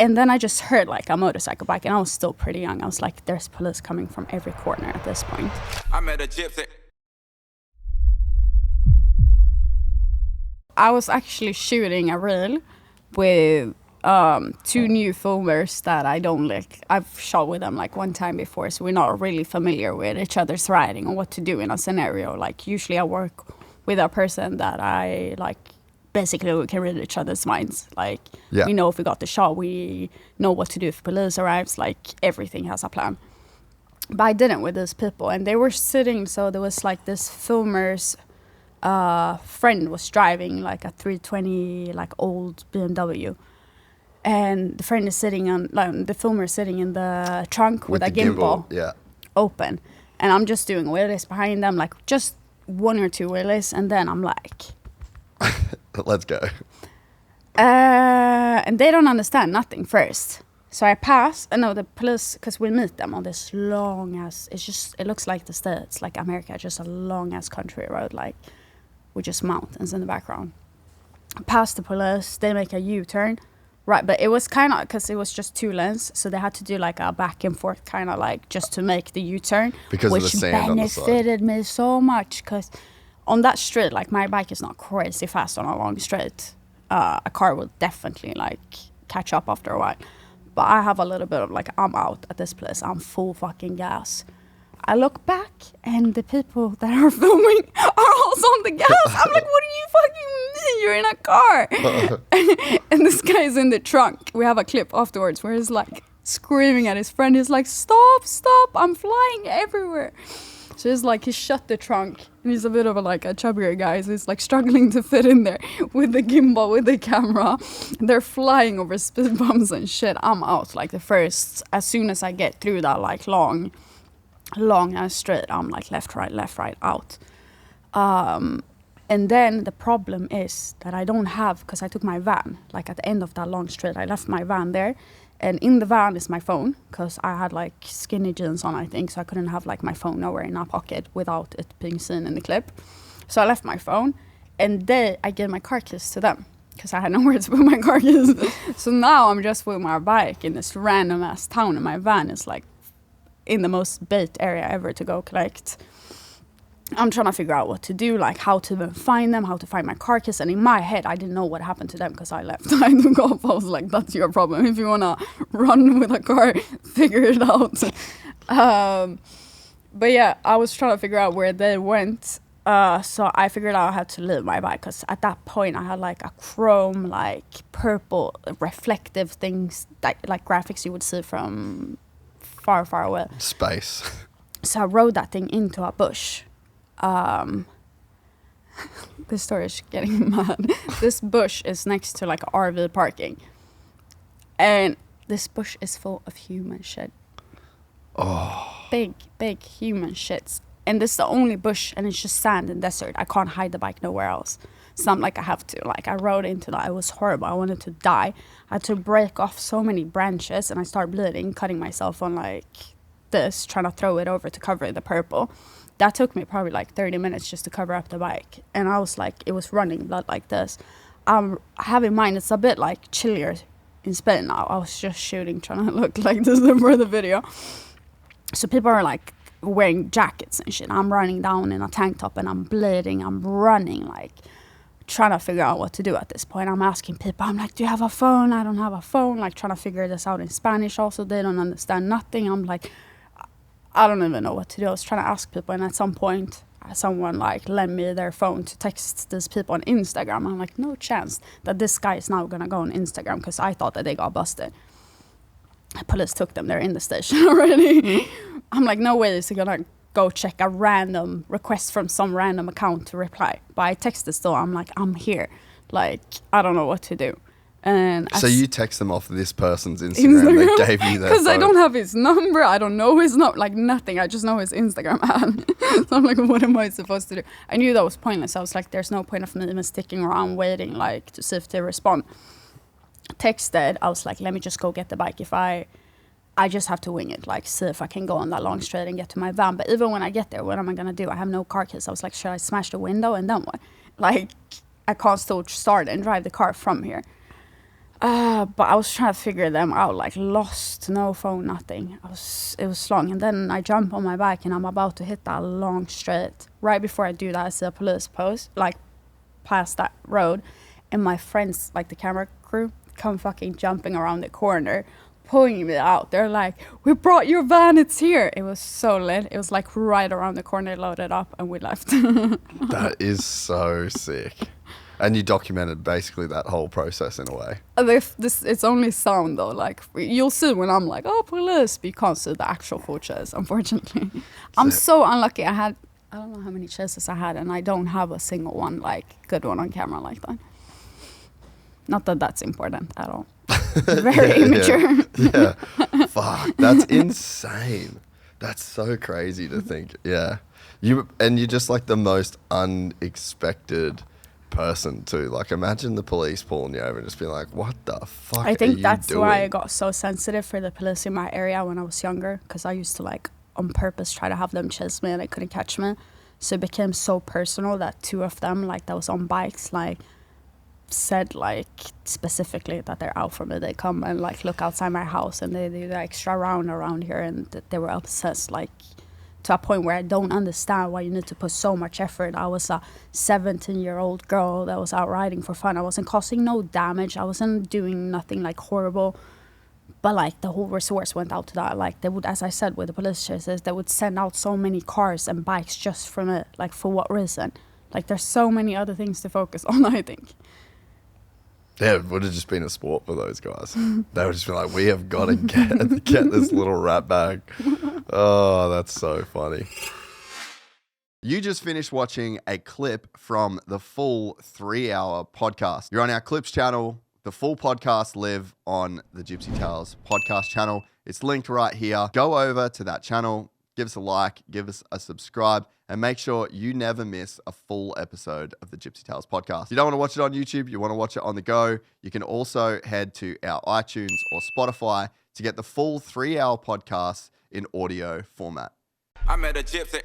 And then I just heard like a motorcycle bike, and I was still pretty young. I was like, there's police coming from every corner at this point. I met a gypsy. I was actually shooting a reel with 2 new filmers that I don't like. I've shot with them like one time before, so we're not really familiar with each other's riding and what to do in a scenario. Like usually I work with a person that I like. Basically, we can read each other's minds. Like, we know if we got the shot, we know what to do if police arrives. Like, everything has a plan. But I didn't with these people. And they were sitting, so there was like this filmer's friend was driving like a 320, like old BMW. And the friend is sitting on, like, the filmer is sitting in the trunk with a gimbal open. And I'm just doing wheelies behind them, like just 1 or 2 wheelies. And then I'm like... Let's go. And they don't understand nothing first. So I pass, and the police, because we meet them on this long ass, it looks like the States, like America, just a long ass country road, like with just mountains in the background. Past the police, they make a U-turn, right? But it was kind of, because it was just 2 lanes, so they had to do like a back and forth kind of like just to make the U-turn. Because of the sand on the side. Which benefited me so much, because on that straight, like my bike is not crazy fast on a long straight. A car will definitely like catch up after a while. But I have a little bit of like, I'm out at this place. I'm full fucking gas. I look back and the people that are filming are also on the gas. I'm like, what do you fucking mean? You're in a car. And this guy's in the trunk. We have a clip afterwards where he's like screaming at his friend. He's like, stop, I'm flying everywhere. So it's like he shut the trunk, and he's a bit of a chubbier guy, so he's like struggling to fit in there with the gimbal, with the camera. They're flying over speed bumps and shit. I'm out like as soon as I get through that like long and straight, I'm like left, right, out. And then the problem is that I don't have, because I took my van, like at the end of that long straight, I left my van there. And in the van is my phone, because I had like skinny jeans on, I think, so I couldn't have like my phone nowhere in a pocket without it being seen in the clip. So I left my phone, and I gave my car keys to them, because I had nowhere to put my car keys. So now I'm just with my bike in this random ass town, and my van is like in the most bait area ever to go collect. I'm trying to figure out what to do, like how to even find them, how to find my car keys. And in my head, I didn't know what happened to them because I left. I took off. I was like, that's your problem. If you want to run with a car, figure it out. But yeah, I was trying to figure out where they went. So I figured out I had to leave my bike, because at that point I had like a chrome, like purple, reflective things, like graphics you would see from far, far away. Space. So I rode that thing into a bush. This story is getting mad. This bush is next to like RV parking, and this bush is full of human shit. Oh, big human shits. And this is the only bush, and it's just sand and desert. I can't hide the bike nowhere else. So I'm like, I have to. Like, I rode into that. It was horrible. I wanted to die. I had to break off so many branches, and I started bleeding, cutting myself on like this, trying to throw it over to cover the purple. That took me probably like 30 minutes just to cover up the bike. And I was like, it was running blood like this. I have in mind, it's a bit like chillier in Spain now. I was just shooting, trying to look like this for the video. So people are like wearing jackets and shit. I'm running down in a tank top and I'm bleeding. I'm running, like trying to figure out what to do at this point. I'm asking people, I'm like, do you have a phone? I don't have a phone. Like trying to figure this out in Spanish also. They don't understand nothing. I'm like, I don't even know what to do. I was trying to ask people, and at some point someone like lent me their phone to text these people on Instagram. I'm like, no chance that this guy is now gonna go on Instagram, because I thought that they got busted. Police took them. They're in the station already. I'm like, no way is he gonna go check a random request from some random account to reply. But I texted still. I'm like, I'm here. Like, I don't know what to do. And so you text them off this person's Instagram. They gave you their phone. Because I don't have his number. I don't know his number. Like nothing. I just know his Instagram ad. So I'm like, what am I supposed to do? I knew that was pointless. I was like, there's no point of me even sticking around waiting like to see if they respond. Texted. I was like, let me just go get the bike. If I just have to wing it. Like see if I can go on that long straight and get to my van. But even when I get there, what am I gonna do? I have no car keys. I was like, should I smash the window and then what? Like I can't still start and drive the car from here. But I was trying to figure them out, like lost, no phone, nothing. It was long. And then I jump on my bike and I'm about to hit that long straight. Right before I do that, I see a police post, like past that road. And my friends, like the camera crew, come fucking jumping around the corner, pulling me out. They're like, we brought your van, it's here. It was so lit. It was like right around the corner, loaded up, and we left. That is so sick. And you documented basically that whole process in a way. It's only sound though. Like you'll see when I'm like, oh, police, but you can't see the actual full chase, unfortunately. I'm so unlucky. I don't know how many chases I had, and I don't have a single one, like good one on camera like that. Not that that's important at all. Very immature. Yeah. Fuck, that's insane. That's so crazy to think. Yeah. You're just like the most unexpected person too. Like imagine the police pulling you over and just being like, what the fuck I think are that's you doing? why I got so sensitive for the police in my area when I was younger, because I used to like on purpose try to have them chase me and they couldn't catch me. So it became so personal that two of them, like that was on bikes, like said like specifically that they're out for me. They come and like look outside my house and they do the extra round around here, and they were obsessed, like to a point where I don't understand why you need to put so much effort. I was a 17-year-old girl that was out riding for fun. I wasn't causing no damage. I wasn't doing nothing like horrible. But like the whole resource went out to that. Like they would, as I said, with the police chases, they would send out so many cars and bikes just from it. Like for what reason? Like there's so many other things to focus on, I think. Yeah, it would have just been a sport for those guys. They would just be like, we have got to get this little rat bag. Oh, that's so funny. You just finished watching a clip from the full 3-hour podcast. You're on our Clips channel. The full podcast live on the Gypsy Tales podcast channel. It's linked right here. Go over to that channel, give us a like, give us a subscribe, and make sure you never miss a full episode of the Gypsy Tales podcast. If you don't want to watch it on YouTube, you want to watch it on the go, you can also head to our iTunes or Spotify to get the full 3-hour podcast in audio format. I met a gypsy.